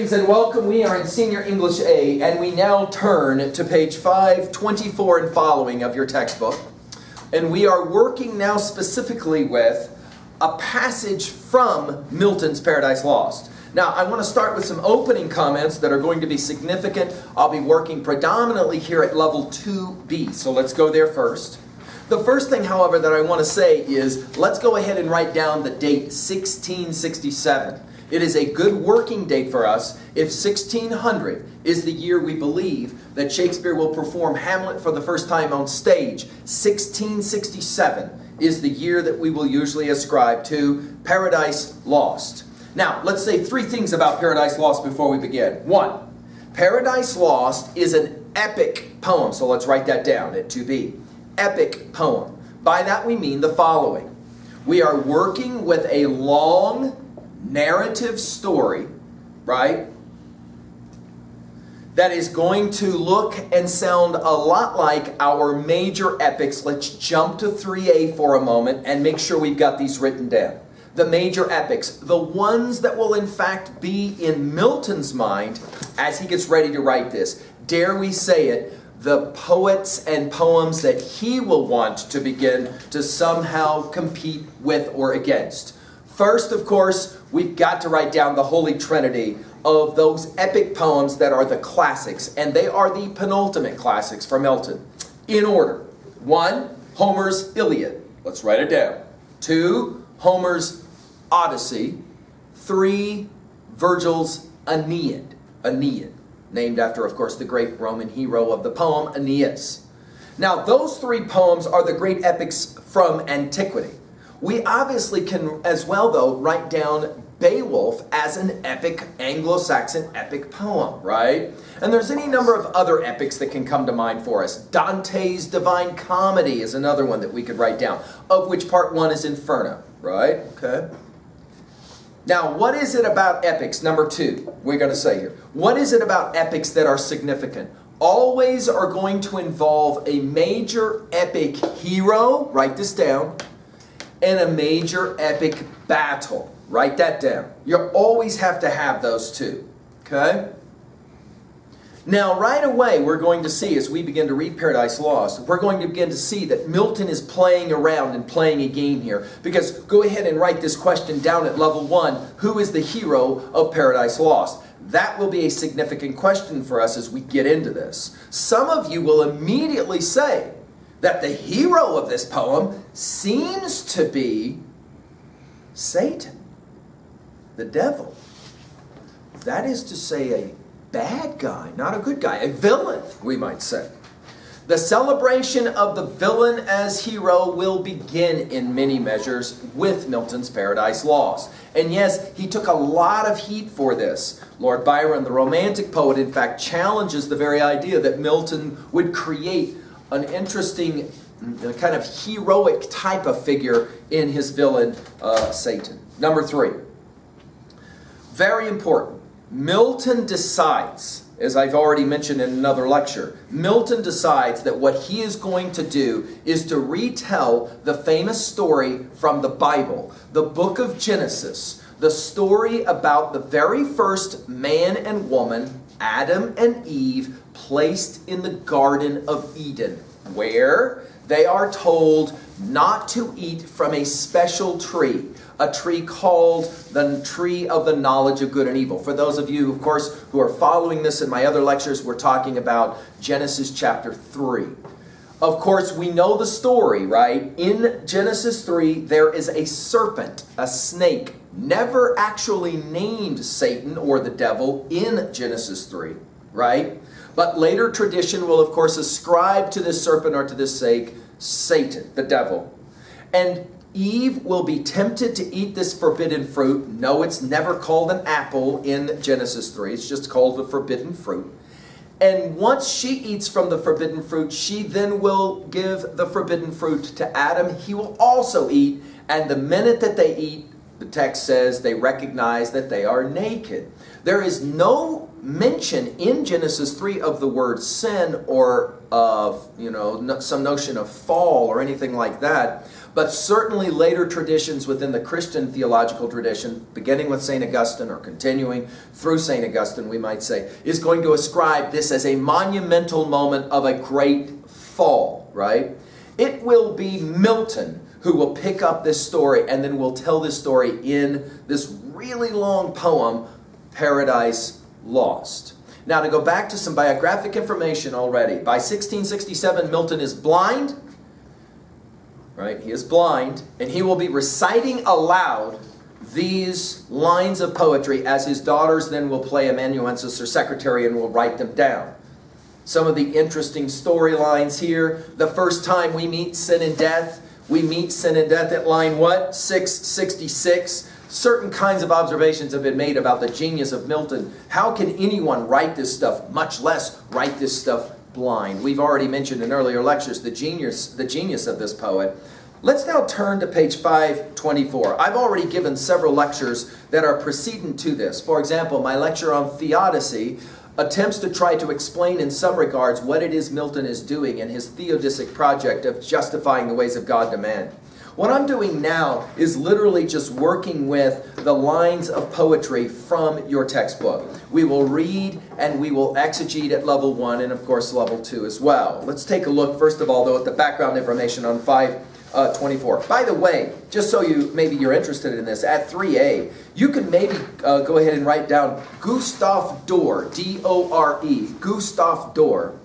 Greetings and welcome. We are in Senior English A, and we now turn to page 524 and following of your textbook. And we are working now specifically with a passage from Milton's Paradise Lost. Now, I want to start with some opening comments that are going to be significant. I'll be working predominantly here at level 2B, so let's go there first. The first thing, however, that I want to say is let's go ahead and write down the date 1667. It is a good working date for us if 1600 is the year we believe that Shakespeare will perform Hamlet for the first time on stage. 1667 is the year that we will usually ascribe to Paradise Lost. Now, let's say three things about Paradise Lost before we begin. One, Paradise Lost is an epic poem, so let's write that down at 2B. Epic poem. By that we mean the following. We are working with a long narrative story, right, that is going to look and sound a lot like our major epics. Let's jump to 3A for a moment and make sure we've got these written down. The major epics, the ones that will in fact be in Milton's mind as he gets ready to write this. Dare we say it, the poets and poems that he will want to begin to somehow compete with or against. First, of course, we've got to write down the Holy Trinity of those epic poems that are the classics, and they are the penultimate classics for Milton. In order. 1, Homer's Iliad. Let's write it down. 2, Homer's Odyssey. 3, Virgil's Aeneid. Aeneid. Named after, of course, the great Roman hero of the poem, Aeneas. Now, those three poems are the great epics from antiquity. We obviously can as well, though, write down Beowulf as an epic, Anglo-Saxon epic poem, right? And there's any number of other epics that can come to mind for us. Dante's Divine Comedy is another one that we could write down, of which part 1 is Inferno, right? Okay. Now, what is it about epics, number 2, we're going to say here. What is it about epics that are significant? Always are going to involve a major epic hero, write this down, and a major epic battle. Write that down. You always have to have those two. Okay? Now, right away, we're going to see, as we begin to read Paradise Lost, we're going to begin to see that Milton is playing around and playing a game here. Because go ahead and write this question down at level 1. Who is the hero of Paradise Lost? That will be a significant question for us as we get into this. Some of you will immediately say that the hero of this poem seems to be Satan, the devil. That is to say, a bad guy, not a good guy, a villain, we might say. The celebration of the villain as hero will begin in many measures with Milton's Paradise Lost. And yes, he took a lot of heat for this. Lord Byron, the Romantic poet, in fact, challenges the very idea that Milton would create an interesting kind of heroic type of figure in his villain, Satan. Number 3. Very important. Milton decides, as I've already mentioned in another lecture, Milton decides that what he is going to do is to retell the famous story from the Bible, the book of Genesis, the story about the very first man and woman, Adam and Eve, placed in the Garden of Eden, where they are told not to eat from a special tree, a tree called the tree of the knowledge of good and evil. For those of you, of course, who are following this in my other lectures, we're talking about Genesis chapter 3. Of course, we know the story, right? In Genesis 3, there is a serpent, a snake, never actually named Satan or the devil in Genesis 3, right? But later tradition will, of course, ascribe to this serpent or to this snake, Satan, the devil. And Eve will be tempted to eat this forbidden fruit. No, it's never called an apple in Genesis 3. It's just called the forbidden fruit. And once she eats from the forbidden fruit, she then will give the forbidden fruit to Adam. He will also eat. And the minute that they eat, the text says they recognize that they are naked. There is no mention in Genesis 3 of the word sin or of, some notion of fall or anything like that. But certainly later traditions within the Christian theological tradition, beginning with St. Augustine or continuing through St. Augustine, we might say, is going to ascribe this as a monumental moment of a great fall, right? It will be Milton who will pick up this story and then will tell this story in this really long poem, Paradise Lost. Now, to go back to some biographic information already, by 1667, Milton is blind, right? He is blind, and he will be reciting aloud these lines of poetry as his daughters then will play amanuensis or secretary and will write them down. Some of the interesting storylines here. The first time we meet sin and death, we meet sin and death at line what? 666. Certain kinds of observations have been made about the genius of Milton. How can anyone write this stuff, much less write this stuff blind? We've already mentioned in earlier lectures the genius of this poet. Let's now turn to page 524. I've already given several lectures that are preceding to this. For example, my lecture on theodicy attempts to try to explain in some regards what it is Milton is doing in his theodicic project of justifying the ways of God to man. What I'm doing now is literally just working with the lines of poetry from your textbook. We will read and we will exegete at level 1 and of course level 2 as well. Let's take a look first of all though at the background information on 524. By the way, just so maybe you're interested in this, at 3A, you can maybe go ahead and write down Gustav Doré, D-O-R-E, Gustav Doré.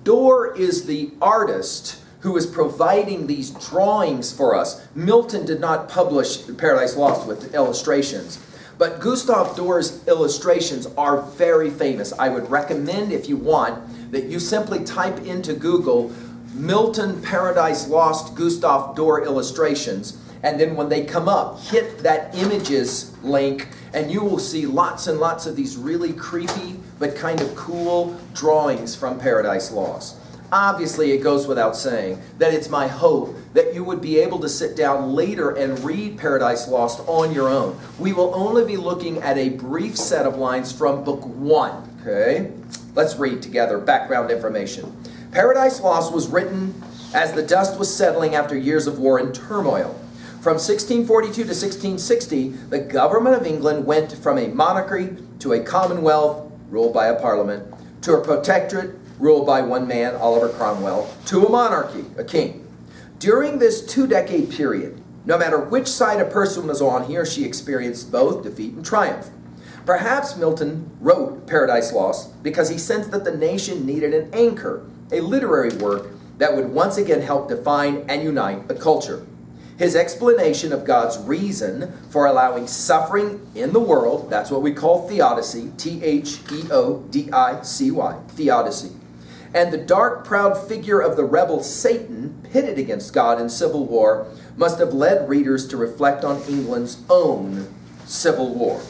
Doré is the artist who is providing these drawings for us. Milton did not publish Paradise Lost with illustrations, but Gustav Doré's illustrations are very famous. I would recommend, if you want, that you simply type into Google Milton Paradise Lost Gustav Doré illustrations, and then when they come up, hit that images link, and you will see lots and lots of these really creepy but kind of cool drawings from Paradise Lost. Obviously, it goes without saying that it's my hope that you would be able to sit down later and read Paradise Lost on your own. We will only be looking at a brief set of lines from book 1, okay? Let's read together background information. Paradise Lost was written as the dust was settling after years of war and turmoil. From 1642 to 1660, the government of England went from a monarchy to a commonwealth ruled by a parliament, to a protectorate ruled by one man, Oliver Cromwell, to a monarchy, a king. During this 2-decade period, no matter which side a person was on, he or she experienced both defeat and triumph. Perhaps Milton wrote Paradise Lost because he sensed that the nation needed an anchor, a literary work that would once again help define and unite a culture. His explanation of God's reason for allowing suffering in the world, that's what we call theodicy, Theodicy, theodicy, and the dark, proud figure of the rebel Satan pitted against God in civil war must have led readers to reflect on England's own civil war.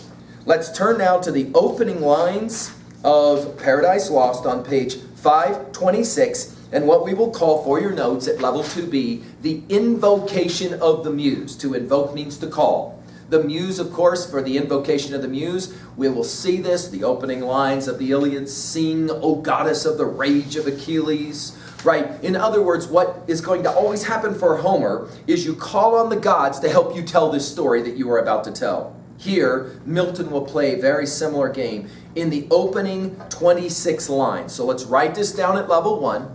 Let's turn now to the opening lines of Paradise Lost on page 526, and what we will call for your notes at level 2B, the invocation of the muse. To invoke means to call. The muse, of course, for the invocation of the muse, we will see this, the opening lines of the Iliad, sing, O goddess of the rage of Achilles, right? In other words, what is going to always happen for Homer is you call on the gods to help you tell this story that you are about to tell. Here, Milton will play a very similar game in the opening 26 lines. So let's write this down at level 1.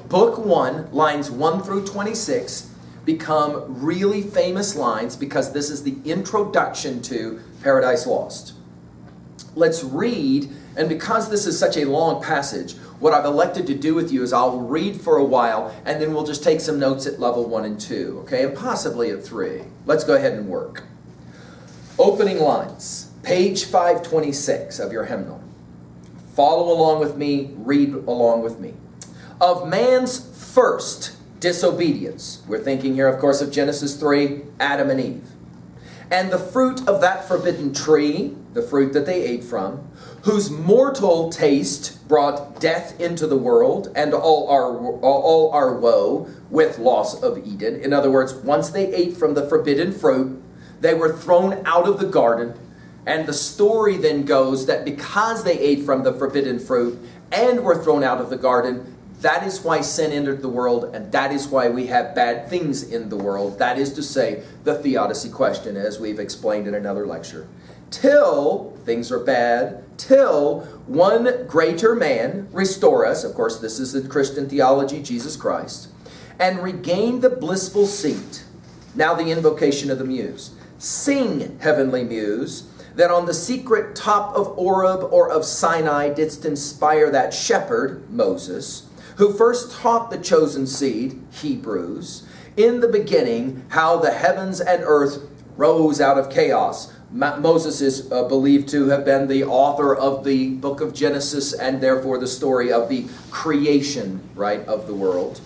Book 1, lines 1 through 26, become really famous lines because this is the introduction to Paradise Lost. Let's read, and because this is such a long passage, what I've elected to do with you is I'll read for a while, and then we'll just take some notes at level 1 and 2, okay, and possibly at 3. Let's go ahead and work. Opening lines, page 526 of your hymnal. Follow along with me, read along with me. Of man's first disobedience, we're thinking here, of course, of Genesis 3, Adam and Eve, and the fruit of that forbidden tree, the fruit that they ate from, whose mortal taste brought death into the world and all our woe with loss of Eden. In other words, once they ate from the forbidden fruit, they were thrown out of the garden, And the story then goes that because they ate from the forbidden fruit and were thrown out of the garden, that is why sin entered the world, and that is why we have bad things in the world. That is to say, the theodicy question, as we've explained in another lecture. Till things are bad, till one greater man restore us, of course this is the Christian theology, Jesus Christ, and regain the blissful seat. Now the invocation of the muse. Sing, heavenly muse, that on the secret top of Oreb or of Sinai didst inspire that shepherd, Moses, who first taught the chosen seed, Hebrews, in the beginning how the heavens and earth rose out of chaos. Moses is believed to have been the author of the book of Genesis and therefore the story of the creation, right, of the world.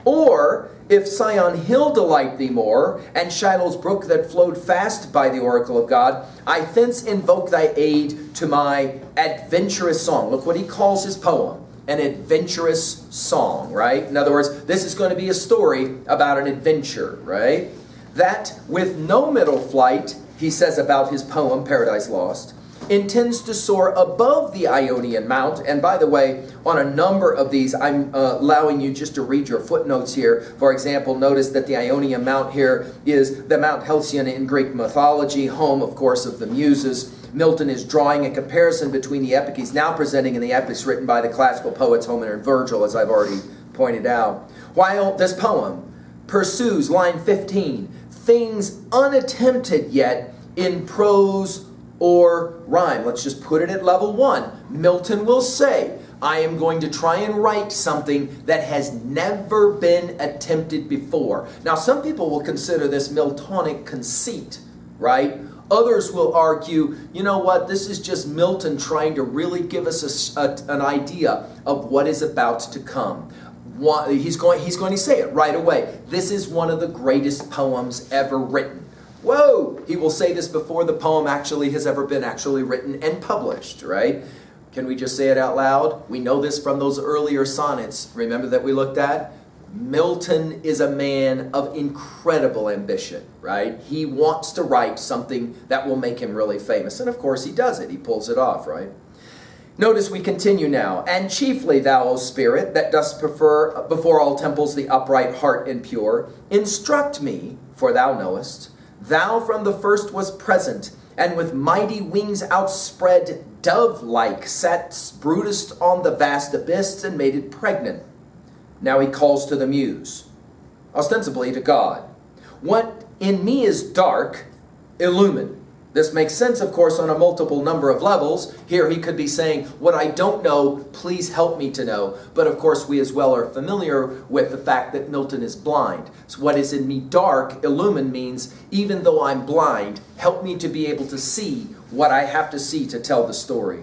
Or, if Sion hill delight thee more, and Shiloh's brook that flowed fast by the oracle of God, I thence invoke thy aid to my adventurous song. Look what he calls his poem, an adventurous song, right? In other words, this is going to be a story about an adventure, right? That with no middle flight, he says about his poem, Paradise Lost, intends to soar above the Ionian Mount. And by the way, on a number of these, I'm allowing you just to read your footnotes here. For example, notice that the Ionian Mount here is the Mount Halcyon in Greek mythology, home, of course, of the Muses. Milton is drawing a comparison between the epic he's now presenting and the epics written by the classical poets Homer and Virgil, as I've already pointed out. While this poem pursues, line 15, things unattempted yet in prose or rhyme. Let's just put it at level 1. Milton will say, I am going to try and write something that has never been attempted before. Now, some people will consider this Miltonic conceit, right? Others will argue, you know what, this is just Milton trying to really give us an idea of what is about to come. He's going to say it right away. This is one of the greatest poems ever written. Whoa! He will say this before the poem actually has ever been actually written and published, right? Can we just say it out loud? We know this from those earlier sonnets, remember, that we looked at? Milton is a man of incredible ambition, right? He wants to write something that will make him really famous. And of course he does it. He pulls it off, right? Notice we continue now. And chiefly thou, O Spirit, that dost prefer before all temples the upright heart and pure, instruct me, for thou knowest, thou from the first was present, and with mighty wings outspread, dove-like, sat broodest on the vast abyss and made it pregnant. Now he calls to the muse, ostensibly to God. What in me is dark, illumine. This makes sense, of course, on a multiple number of levels. Here he could be saying, what I don't know, please help me to know. But of course, we as well are familiar with the fact that Milton is blind. So what is in me dark, illumine, means even though I'm blind, help me to be able to see what I have to see to tell the story.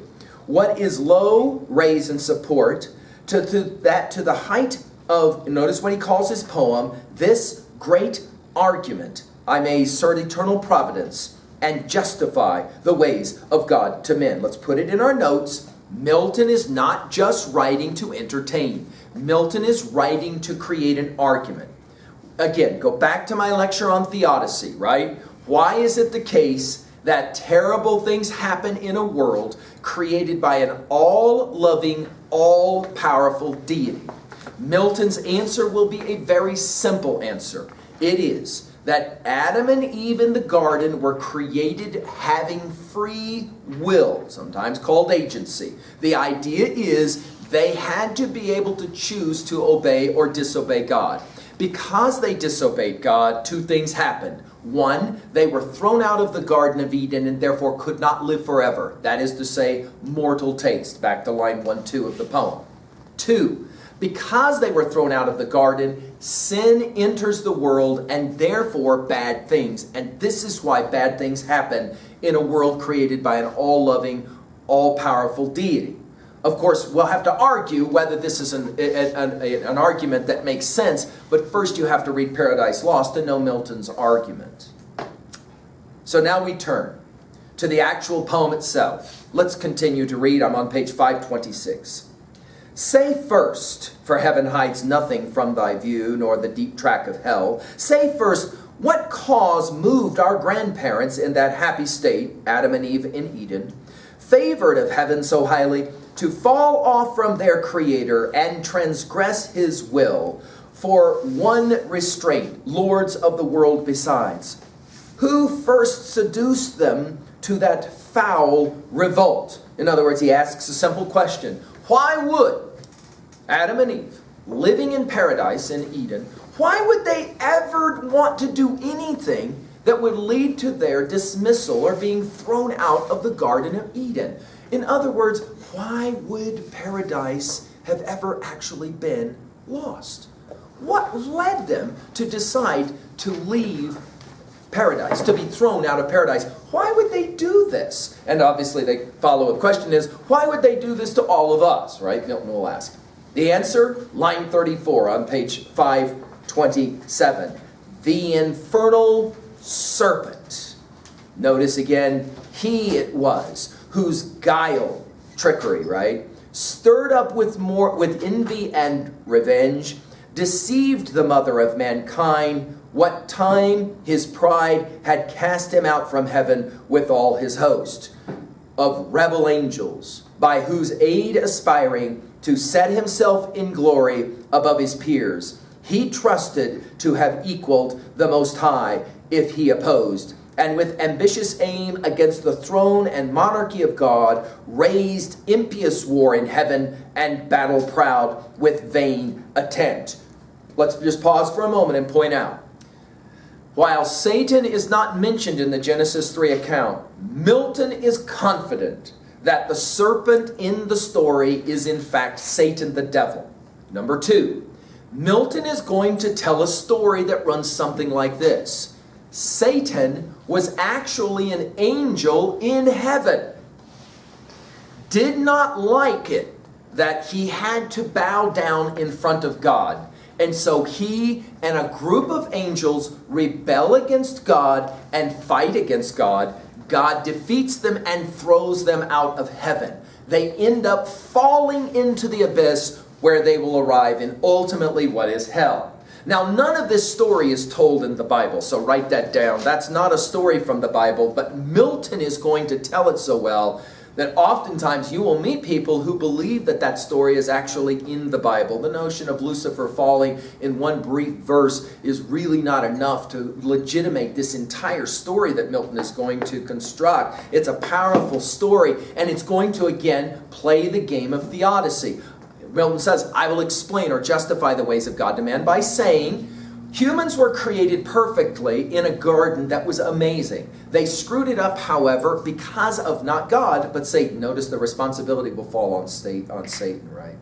What is low, raise and support, to the height of, notice what he calls his poem, this great argument, I may assert eternal providence and justify the ways of God to men. Let's put it in our notes. Milton is not just writing to entertain. Milton is writing to create an argument. Again, go back to my lecture on theodicy, right? Why is it the case that terrible things happen in a world created by an all-loving, all-powerful deity? Milton's answer will be a very simple answer. It is that Adam and Eve in the garden were created having free will, sometimes called agency. The idea is they had to be able to choose to obey or disobey God. Because they disobeyed God, two things happened. One, they were thrown out of the Garden of Eden and therefore could not live forever. That is to say, mortal taste. Back to line 1-2 of the poem. Two, because they were thrown out of the garden, sin enters the world and therefore bad things. And this is why bad things happen in a world created by an all-loving, all-powerful deity. Of course, we'll have to argue whether this is an argument that makes sense, but first you have to read Paradise Lost to know Milton's argument. So now we turn to the actual poem itself. Let's continue to read. I'm on page 526. Say first, for heaven hides nothing from thy view, nor the deep track of hell. Say first, What cause moved our grandparents in that happy state, Adam and Eve in Eden, favored of heaven so highly, to fall off from their Creator and transgress His will for one restraint, lords of the world besides? Who first seduced them to that foul revolt? In other words, he asks a simple question. Why would Adam and Eve, living in paradise in Eden, why would they ever want to do anything that would lead to their dismissal or being thrown out of the Garden of Eden? In other words, why would paradise have ever actually been lost? What led them to decide to leave paradise, to be thrown out of paradise? Why would they do this? And obviously the follow-up question is, why would they do this to all of us, right? Milton will ask. The answer, line 34 on page 527. The infernal serpent. Notice again, he it was whose guile, trickery, right, stirred up with envy and revenge, deceived the mother of mankind, what time his pride had cast him out from heaven with all his host of rebel angels, by whose aid aspiring to set himself in glory above his peers, he trusted to have equaled the Most High if he opposed, and with ambitious aim against the throne and monarchy of God, raised impious war in heaven and battle proud with vain attempt. Let's just pause for a moment and point out, while Satan is not mentioned in the Genesis 3 account, Milton is confident that the serpent in the story is in fact Satan the devil. Number 2, Milton is going to tell a story that runs something like this. Satan was actually an angel in heaven. Did not like it that he had to bow down in front of God. And so he and a group of angels rebel against God and fight against God. God defeats them and throws them out of heaven. They end up falling into the abyss where they will arrive in ultimately what is hell. Now, none of this story is told in the Bible, so write that down. That's not a story from the Bible, but Milton is going to tell it so well that oftentimes you will meet people who believe that that story is actually in the Bible. The notion of Lucifer falling in one brief verse is really not enough to legitimate this entire story that Milton is going to construct. It's a powerful story, and it's going to, again, play the game of theodicy. Milton says, I will explain or justify the ways of God to man by saying, humans were created perfectly in a garden that was amazing. They screwed it up, however, because of not God, but Satan. Notice the responsibility will fall on Satan, right?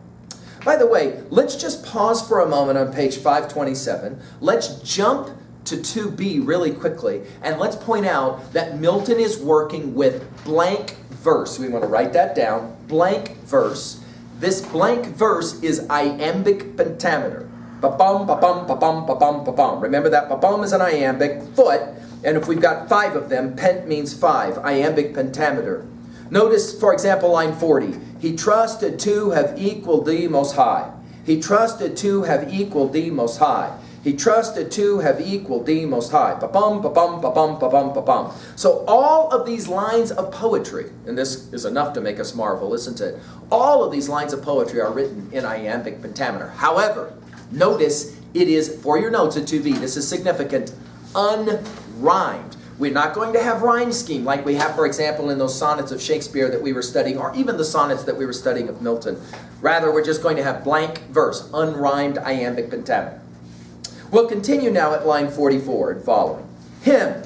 By the way, let's just pause for a moment on page 527. Let's jump to 2b really quickly, and let's point out that Milton is working with blank verse. We want to write that down, blank verse. This blank verse is iambic pentameter. Ba-bum, ba-bum, ba-bum, ba-bum, ba-bum. Remember that ba-bum is an iambic foot, and if we've got 5 of them, pent means 5, iambic pentameter. Notice, for example, line 40. He trusted to have equaled thee most high. He trusted to have equaled thee most high. He trusted to have equaled thee most high. Ba-bum, ba-bum, ba-bum, ba-bum, ba-bum. So all of these lines of poetry, and this is enough to make us marvel, isn't it? All of these lines of poetry are written in iambic pentameter. However, notice it is, for your notes at 2b, this is significant, unrhymed. We're not going to have rhyme scheme like we have, for example, in those sonnets of Shakespeare that we were studying, or even the sonnets that we were studying of Milton. Rather, we're just going to have blank verse, unrhymed iambic pentameter. We'll continue now at line 44 and following. Him,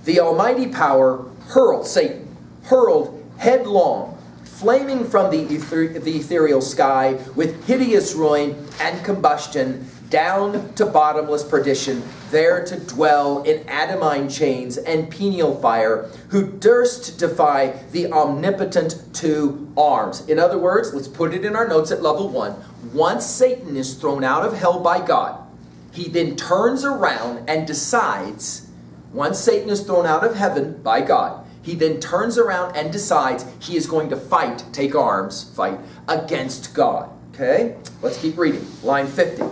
the almighty power, hurled, Satan, hurled headlong, flaming from the ethereal sky with hideous ruin and combustion, down to bottomless perdition, there to dwell in adamine chains and penial fire, who durst defy the omnipotent to arms. In other words, let's put it in our notes at level 1. Once Satan is thrown out of hell by God, he then turns around and decides, once Satan is thrown out of heaven by God, he then turns around and decides he is going to fight, take arms, fight against God. Okay? Let's keep reading. Line 50.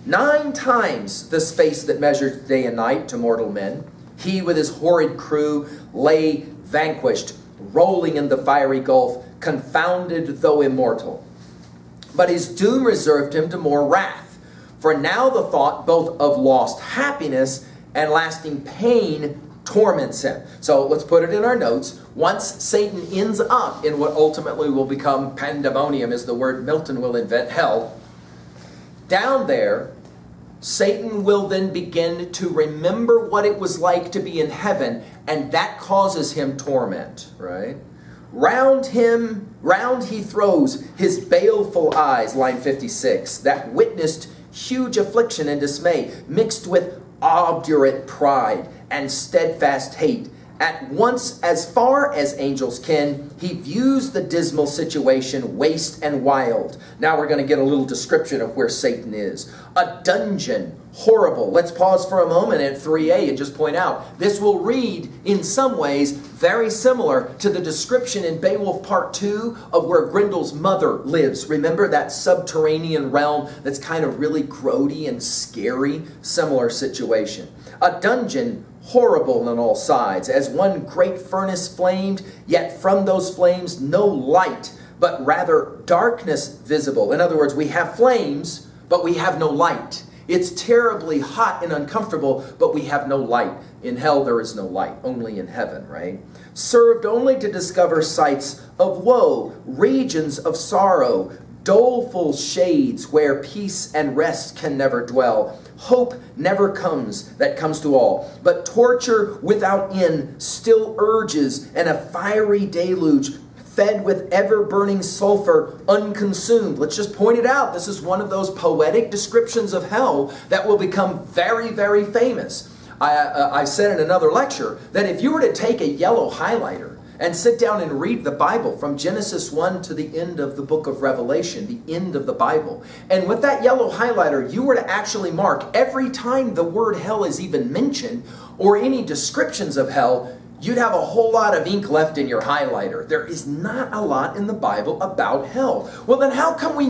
9 times the space that measures day and night to mortal men. He with his horrid crew lay vanquished, rolling in the fiery gulf, confounded though immortal. But his doom reserved him to more wrath. For now the thought both of lost happiness and lasting pain torments him. So let's put it in our notes. Once Satan ends up in what ultimately will become pandemonium, is the word Milton will invent, hell, down there, Satan will then begin to remember what it was like to be in heaven, and that causes him torment, right? Round he throws his baleful eyes, line 56, that witnessed huge affliction and dismay, mixed with obdurate pride and steadfast hate. At once, as far as angels can, he views the dismal situation waste and wild. Now we're going to get a little description of where Satan is. A dungeon, horrible. Let's pause for a moment at 3a and just point out, this will read in some ways very similar to the description in Beowulf Part 2 of where Grendel's mother lives. Remember that subterranean realm that's kind of really grody and scary? Similar situation. A dungeon, horrible on all sides, as one great furnace flamed, yet from those flames no light, but rather darkness visible. In other words, we have flames, but we have no light. It's terribly hot and uncomfortable, but we have no light. In hell there is no light, only in heaven, right? Served only to discover sights of woe, regions of sorrow, doleful shades where peace and rest can never dwell. Hope never comes that comes to all, but torture without end still urges, and a fiery deluge fed with ever-burning sulfur unconsumed. Let's just point it out. This is one of those poetic descriptions of hell that will become very, very famous. I said in another lecture that if you were to take a yellow highlighter and sit down and read the Bible from Genesis 1 to the end of the book of Revelation, the end of the Bible, and with that yellow highlighter you were to actually mark every time the word hell is even mentioned or any descriptions of hell, you'd have a whole lot of ink left in your highlighter. There is not a lot in the Bible about hell. Well, then how come we